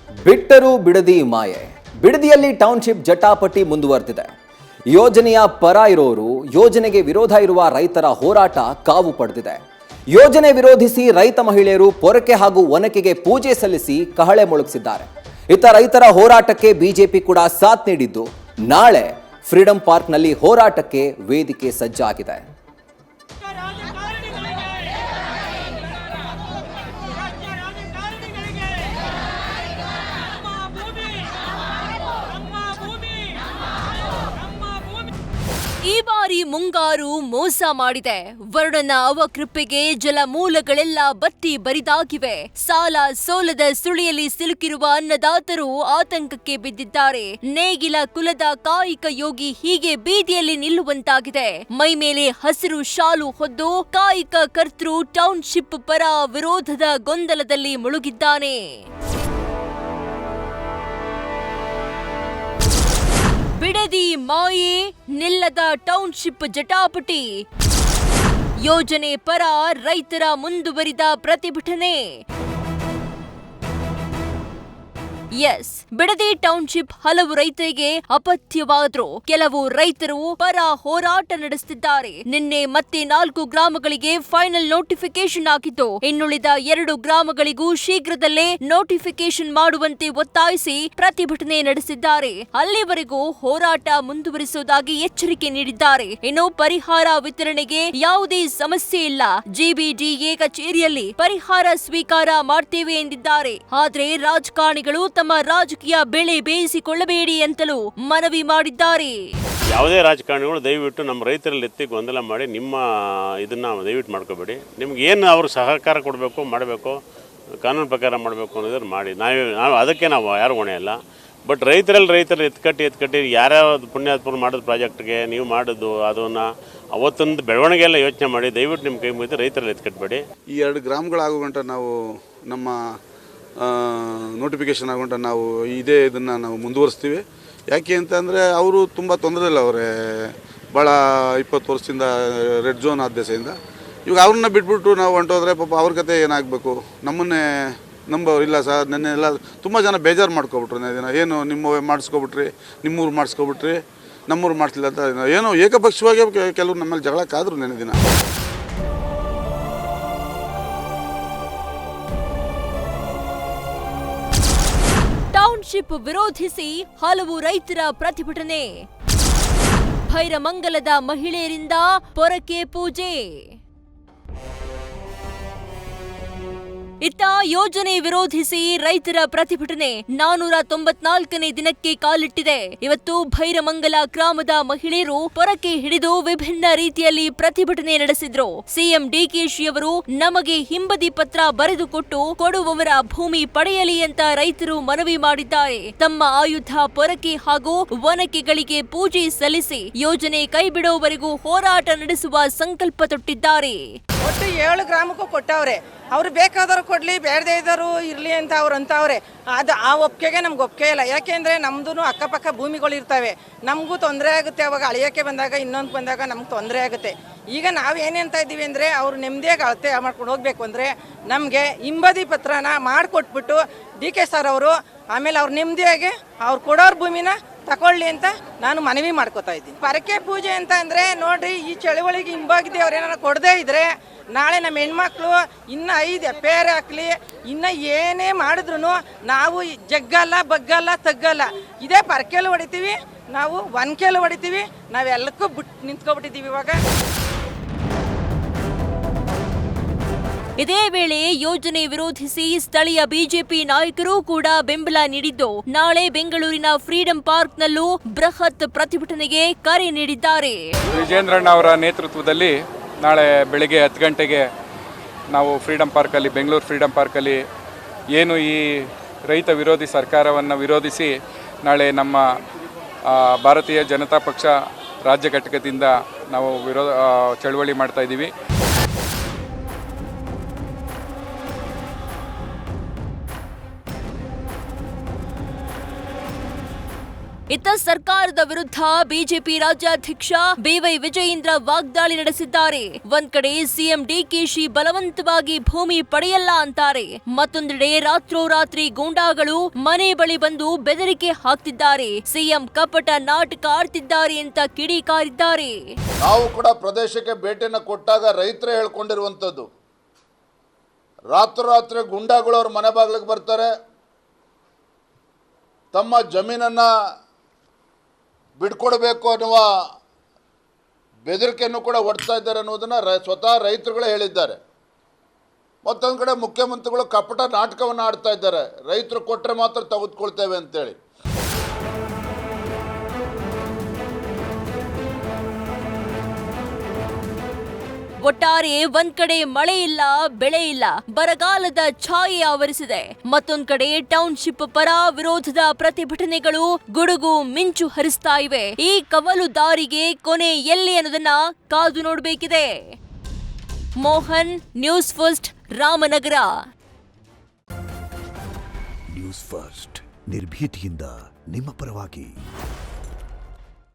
ಬಿಟ್ಟರು ಬಿಡದಿ ಮಾಯೆ. ಬಿಡದಿಯಲ್ಲಿ ಟೌನ್ಶಿಪ್ ಜಟಾಪಟಿ ಮುಂದುವರೆದಿದೆ. ಯೋಜನೆಯ ಪರ ಇರೋರು, ಯೋಜನೆಗೆ ವಿರೋಧ ಇರುವ ರೈತರ ಹೋರಾಟ ಕಾವು ಪಡೆದಿದೆ. ಯೋಜನೆ ವಿರೋಧಿಸಿ ರೈತ ಮಹಿಳೆಯರು ಪೊರಕೆ ಹಾಗೂ ಒನಕೆಗೆ ಪೂಜೆ ಸಲ್ಲಿಸಿ ಕಹಳೆ ಮೊಳಗಿಸಿದ್ದಾರೆ. ಇತ್ತ ರೈತರ ಹೋರಾಟಕ್ಕೆ ಬಿಜೆಪಿ ಕೂಡ ಸಾಥ್ ನೀಡಿದ್ದು, ನಾಳೆ ಫ್ರೀಡಂ ಪಾರ್ಕ್ನಲ್ಲಿ ಹೋರಾಟಕ್ಕೆ ವೇದಿಕೆ ಸಜ್ಜಾಗಿದೆ. ಈ ಬಾರಿ ಮುಂಗಾರು ಮೋಸ ಮಾಡಿದೆ. ವರುಣನ ಅವಕೃಪೆಗೆ ಜಲಮೂಲಗಳೆಲ್ಲ ಬತ್ತಿ ಬರಿದಾಗಿವೆ. ಸಾಲ ಸೋಲದ ಸುಳಿಯಲ್ಲಿ ಸಿಲುಕಿರುವ ಅನ್ನದಾತರು ಆತಂಕಕ್ಕೆ ಬಿದ್ದಿದ್ದಾರೆ. ನೇಗಿಲ ಕುಲದ ಕಾಯಿಕ ಯೋಗಿ ಹೀಗೆ ಬೀದಿಯಲ್ಲಿ ನಿಲ್ಲುವಂತಾಗಿದೆ. ಮೈ ಮೇಲೆ ಹಸಿರು ಶಾಲು ಹೊದ್ದು ಕಾಯಿಕ ಕರ್ತೃ ಟೌನ್ಶಿಪ್ ಪರ ವಿರೋಧದ ಗೊಂದಲದಲ್ಲಿ ಮುಳುಗಿದ್ದಾನೆ. ಬಿಡದಿ ಮಾಯೆ, ನಿಲ್ಲದ ಟೌನ್ಶಿಪ್ ಜಟಾಪಟಿ. ಯೋಜನೆ ಪರ ರೈತರ ಮುಂದುವರಿದ ಪ್ರತಿಭಟನೆ. ಎಸ್, ಬಿಡದಿ ಟೌನ್ಶಿಪ್ ಹಲವು ರೈತರಿಗೆ ಅಪಥ್ಯವಾದ್ರು. ಕೆಲವು ರೈತರು ಪರ ಹೋರಾಟ ನಡೆಸುತ್ತಿದ್ದಾರೆ. ನಿನ್ನೆ ಮತ್ತೆ 4 ಗ್ರಾಮಗಳಿಗೆ ಫೈನಲ್ ನೋಟಿಫಿಕೇಶನ್ ಆಗಿದ್ದು, ಇನ್ನುಳಿದ 2 ಗ್ರಾಮಗಳಿಗೂ ಶೀಘ್ರದಲ್ಲೇ ನೋಟಿಫಿಕೇಶನ್ ಮಾಡುವಂತೆ ಒತ್ತಾಯಿಸಿ ಪ್ರತಿಭಟನೆ ನಡೆಸಿದ್ದಾರೆ. ಅಲ್ಲಿವರೆಗೂ ಹೋರಾಟ ಮುಂದುವರಿಸುವುದಾಗಿ ಎಚ್ಚರಿಕೆ ನೀಡಿದ್ದಾರೆ. ಇನ್ನು ಪರಿಹಾರ ವಿತರಣೆಗೆ ಯಾವುದೇ ಸಮಸ್ಯೆ ಇಲ್ಲ. ಜಿಬಿಡಿಎ ಕಚೇರಿಯಲ್ಲಿ ಪರಿಹಾರ ಸ್ವೀಕಾರ ಮಾಡ್ತೇವೆ ಎಂದಿದ್ದಾರೆ. ಆದ್ರೆ ರಾಜಕಾರಣಿಗಳು ತಮ್ಮ ರಾಜಕೀಯ ಬೆಳೆ ಬೇಯಿಸಿಕೊಳ್ಳಬೇಡಿ ಅಂತಲೂ ಮನವಿ ಮಾಡಿದ್ದಾರೆ. ಯಾವುದೇ ರಾಜಕಾರಣಿಗಳು ದಯವಿಟ್ಟು ನಮ್ಮ ರೈತರಲ್ಲಿ ಎತ್ತಿ ಗೊಂದಲ ಮಾಡಿ ನಿಮ್ಮ ಇದನ್ನು ದಯವಿಟ್ಟು ಮಾಡ್ಕೋಬೇಡಿ. ನಿಮ್ಗೆ ಏನು ಅವ್ರಿಗೆ ಸಹಕಾರ ಕೊಡಬೇಕು, ಮಾಡಬೇಕು, ಕಾನೂನು ಪ್ರಕಾರ ಮಾಡಬೇಕು ಅನ್ನೋದನ್ನು ಮಾಡಿ. ನಾವು ಅದಕ್ಕೆ ನಾವು ಯಾರು ಹೊಣೆಯಲ್ಲ. ಬಟ್ ರೈತರು ಎತ್ಕಟ್ಟಿ ಯಾರ್ಯಾವ ಪುಣ್ಯಾತ್ಮರು ಮಾಡೋದು ಪ್ರಾಜೆಕ್ಟ್ಗೆ ನೀವು ಮಾಡೋದು ಅದನ್ನು ಅವತ್ತೊಂದು ಬೆಳವಣಿಗೆ ಎಲ್ಲ ಯೋಚನೆ ಮಾಡಿ ದಯವಿಟ್ಟು ನಿಮ್ಮ ಕೈ ಮುಗಿದು ರೈತರಲ್ಲಿ ಎತ್ಕಟ್ಬೇಡಿ. ಈ 2 ಗ್ರಾಮಗಳಾಗೋ ಗಂಟ ನಾವು ನಮ್ಮ ನೋಟಿಫಿಕೇಷನ್ ಆಗೋಂಟ ನಾವು ಇದನ್ನು ನಾವು ಮುಂದುವರಿಸ್ತೀವಿ. ಯಾಕೆ ಅಂತಂದರೆ ಅವರು ತುಂಬ ತೊಂದರೆಯಿಲ್ಲ. ಅವರೇ ಭಾಳ 20 ವರ್ಷದಿಂದ ರೆಡ್ ಝೋನ್ ಆದ ದೆಸೆಯಿಂದ ಇವಾಗ ಅವ್ರನ್ನ ಬಿಟ್ಬಿಟ್ಟು ನಾವು ಹೊಂಟೋದ್ರೆ ಪಾಪ ಅವ್ರ ಕತೆ ಏನಾಗಬೇಕು. ನಮ್ಮನ್ನೇ ನಂಬೋರು ಇಲ್ಲ ಸರ್. ನೆನ್ನೆಲ್ಲ ತುಂಬ ಜನ ಬೇಜಾರು ಮಾಡ್ಕೊಬಿಟ್ರು. ಏನು ನಿಮ್ಮವೇ ಮಾಡಿಸ್ಕೊಬಿಟ್ರಿ, ನಿಮ್ಮೂರು ಮಾಡಿಸ್ಕೊಬಿಟ್ರಿ, ನಮ್ಮೂರು ಮಾಡಿಸಿಲ್ಲ ಅಂತ ಏನೋ ಏಕಪಕ್ಷವಾಗಿ ಕೆಲವರು ನಮ್ಮಲ್ಲಿ ಜಗಳಕ್ಕಾದ್ರು ನೆನೆ ದಿನ. ಟೌನ್ಶಿಪ್ ವಿರೋಧಿಸಿ ಹಲವು ರೈತರ ಪ್ರತಿಭಟನೆ. ಭೈರಮಂಗಲದ ಮಹಿಳೆಯರಿಂದ ಪೊರಕೆ ಪೂಜೆ. ಇತ್ತ ಯೋಜನೆ ವಿರೋಧಿಸಿ ರೈತರ ಪ್ರತಿಭಟನೆ 494ನೇ ದಿನಕ್ಕೆ ಕಾಲಿಟ್ಟಿದೆ. ಇವತ್ತು ಭೈರಮಂಗಲ ಗ್ರಾಮದ ಮಹಿಳೆಯರು ಪೊರಕೆ ಹಿಡಿದು ವಿಭಿನ್ನ ರೀತಿಯಲ್ಲಿ ಪ್ರತಿಭಟನೆ ನಡೆಸಿದ್ರು. ಸಿಎಂ ಡಿಕೆಶಿ ಅವರು ನಮಗೆ ಹಿಂಬದಿ ಪತ್ರ ಬರೆದುಕೊಟ್ಟು ಕೊಡುವವರ ಭೂಮಿ ಪಡೆಯಲಿ ಅಂತ ರೈತರು ಮನವಿ ಮಾಡಿದ್ದಾರೆ. ತಮ್ಮ ಆಯುಧ ಪೊರಕೆ ಹಾಗೂ ಒನಕೆಗಳಿಗೆ ಪೂಜೆ ಸಲ್ಲಿಸಿ ಯೋಜನೆ ಕೈಬಿಡುವವರೆಗೂ ಹೋರಾಟ ನಡೆಸುವ ಸಂಕಲ್ಪ ತೊಟ್ಟಿದ್ದಾರೆ. ಒಟ್ಟು 7 ಗ್ರಾಮಕ್ಕೂ ಕೊಟ್ಟವ್ರೆ. ಅವ್ರು ಬೇಕಾದವರು ಕೊಡ್ಲಿ, ಬೇಡದೇ ಇದ್ದವರು ಇರಲಿ ಅಂತ ಅವ್ರು ಅಂತವ್ರೆ. ಅದು ಆ ಒಪ್ಪಿಗೆಗೆ ನಮ್ಗೆ ಒಪ್ಪಿಗೆ ಇಲ್ಲ. ಯಾಕೆಂದರೆ ನಮ್ಮದು ಅಕ್ಕಪಕ್ಕ ಭೂಮಿಗಳು ಇರ್ತವೆ. ನಮಗೂ ತೊಂದರೆ ಆಗುತ್ತೆ. ಅವಾಗ ಅಳಿಯೋಕ್ಕೆ ಬಂದಾಗ ಇನ್ನೊಂದು ಬಂದಾಗ ನಮ್ಗೆ ತೊಂದರೆ ಆಗುತ್ತೆ. ಈಗ ನಾವು ಏನೇಂತ ಇದ್ದೀವಿ ಅಂದರೆ ಅವ್ರು ನೆಮ್ಮದಿಯಾಗಿ ಅಳತೆ ಮಾಡ್ಕೊಂಡು ಹೋಗಬೇಕು ಅಂದರೆ ನಮಗೆ ಹಿಂಬದಿ ಪತ್ರನ ಮಾಡಿಕೊಟ್ಬಿಟ್ಟು ಡಿ.ಕೆ. ಸರ್ ಅವರು ಆಮೇಲೆ ಅವ್ರು ನೆಮ್ಮದಿಯಾಗಿ ಅವ್ರು ಕೊಡೋರು ಭೂಮಿನ ತಗೊಳ್ಳಿ ಅಂತ ನಾನು ಮನವಿ ಮಾಡ್ಕೋತಾ ಇದ್ದೀನಿ. ಪರಕೆ ಪೂಜೆ ಅಂತ ಅಂದರೆ ನೋಡ್ರಿ, ಈ ಚಳವಳಿಗೆ ಹಿಂಬಾಗಿದೆ ಅವ್ರು ಏನಾರು ಕೊಡದೇ ಇದ್ರೆ ನಾಳೆ ನಮ್ಮ ಹೆಣ್ಮಕ್ಳು ಇನ್ನು 5 ಎಫ್ಐಆರ್ ಹಾಕ್ಲಿ, ಇನ್ನು ಏನೇ ಮಾಡಿದ್ರು ನಾವು ಜಗ್ಗಲ್ಲ, ಬಗ್ಗಲ್ಲ, ತಗ್ಗಲ್ಲ. ಇದೇ ಪರಕೆಲು ಹೊಡಿತೀವಿ, ನಾವು ಒನ್ಕೆಲು ಹೊಡಿತೀವಿ. ನಾವೆಲ್ಲಕ್ಕೂ ನಿಂತ್ಕೊಬಿಟ್ಟಿದ್ದೀವಿ ಇವಾಗ. ಇದೇ ವೇಳೆ ಯೋಜನೆ ವಿರೋಧಿಸಿ ಸ್ಥಳೀಯ ಬಿಜೆಪಿ ನಾಯಕರು ಕೂಡ ಬೆಂಬಲ ನೀಡಿದ್ದು, ನಾಳೆ ಬೆಂಗಳೂರಿನ ಫ್ರೀಡಂ ಪಾರ್ಕ್ನಲ್ಲೂ ಬೃಹತ್ ಪ್ರತಿಭಟನೆಗೆ ಕರೆ ನೀಡಿದ್ದಾರೆ. ವಿಜೇಂದ್ರಣ್ಣ ಅವರ ನೇತೃತ್ವದಲ್ಲಿ ನಾಳೆ ಬೆಳಗ್ಗೆ 10 ಗಂಟೆಗೆ ನಾವು ಫ್ರೀಡಂ ಪಾರ್ಕಲ್ಲಿ, ಬೆಂಗಳೂರು ಫ್ರೀಡಂ ಪಾರ್ಕಲ್ಲಿ ಏನು ಈ ರೈತ ವಿರೋಧಿ ಸರ್ಕಾರವನ್ನು ವಿರೋಧಿಸಿ ನಾಳೆ ನಮ್ಮ ಭಾರತೀಯ ಜನತಾ ಪಕ್ಷ ರಾಜ್ಯ ಘಟಕದಿಂದ ನಾವು ಚಳವಳಿ ಮಾಡ್ತಾ ಇದ್ದೀವಿ. ಇತ್ತ ಸರ್ಕಾರದ ವಿರುದ್ಧ ಬಿಜೆಪಿ ರಾಜ್ಯಾಧ್ಯಕ್ಷ ಬಿವೈ ವಿಜಯೇಂದ್ರ ವಾಗ್ದಾಳಿ ನಡೆಸಿದ್ದಾರೆ. ಒಂದ್ ಕಡೆ ಸಿಎಂ ಡಿಕೆಶಿ ಬಲವಂತವಾಗಿ ಭೂಮಿ ಪಡೆಯಲ್ಲ ಅಂತಾರೆ, ಮತ್ತೊಂದೆಡೆ ರಾತ್ರೋರಾತ್ರಿ ಗೂಂಡಾಗಳು ಮನೆ ಬಳಿ ಬಂದು ಬೆದರಿಕೆ ಹಾಕ್ತಿದ್ದಾರೆ, ಸಿಎಂ ಕಪಟ ನಾಟಕ ಆಡ್ತಿದ್ದಾರೆ ಅಂತ ಕಿಡಿಕಾರಿದ್ದಾರೆ. ನಾವು ಕೂಡ ಪ್ರದೇಶಕ್ಕೆ ಭೇಟಿಯನ್ನು ಕೊಟ್ಟಾಗ ರೈತರೇ ಹೇಳ್ಕೊಂಡಿರುವಂಥದ್ದು, ರಾತ್ರೋರಾತ್ರಿ ಗುಂಡಾಗಳು ಅವ್ರ ಮನೆ ಬಾಗಿಲಿಗೆ ಬರ್ತಾರೆ, ತಮ್ಮ ಜಮೀನನ್ನು ಬಿಡ್ಕೊಡ್ಬೇಕು ಅನ್ನುವ ಬೆದರಿಕೆಯನ್ನು ಕೂಡ ಒಡ್ತಾ ಇದ್ದಾರೆ ಅನ್ನೋದನ್ನು ಸ್ವತಃ ರೈತರುಗಳೇ ಹೇಳಿದ್ದಾರೆ. ಮತ್ತೊಂದು ಕಡೆ ಮುಖ್ಯಮಂತ್ರಿಗಳು ಕಪಟ ನಾಟಕವನ್ನು ಆಡ್ತಾ ಇದ್ದಾರೆ, ರೈತರು ಕೊಟ್ಟರೆ ಮಾತ್ರ ತೆಗೆದುಕೊಳ್ತೇವೆ ಅಂತೇಳಿ. ಒಟ್ಟಾರೆ ಒಂದ್ ಕಡೆ ಮಳೆ ಇಲ್ಲ, ಬೆಳೆ ಇಲ್ಲ, ಬರಗಾಲದ ಛಾಯೆ ಆವರಿಸಿದೆ. ಮತ್ತೊಂದ್ ಕಡೆ ಟೌನ್ಶಿಪ್ ಪರ ವಿರೋಧದ ಪ್ರತಿಭಟನೆಗಳು ಗುಡುಗು ಮಿಂಚು ಹರಿಸ್ತಾ ಇವೆ. ಈ ಕವಲು ದಾರಿಗೆ ಕೊನೆ ಎಲ್ಲಿ ಅನ್ನೋದನ್ನ ಕಾದು ನೋಡಬೇಕಿದೆ. Mohan, news first, Ramanagara. News first ನಿರ್ಭೀತಿಯಿಂದ ನಿಮ್ಮ ಪರವಾಗಿ.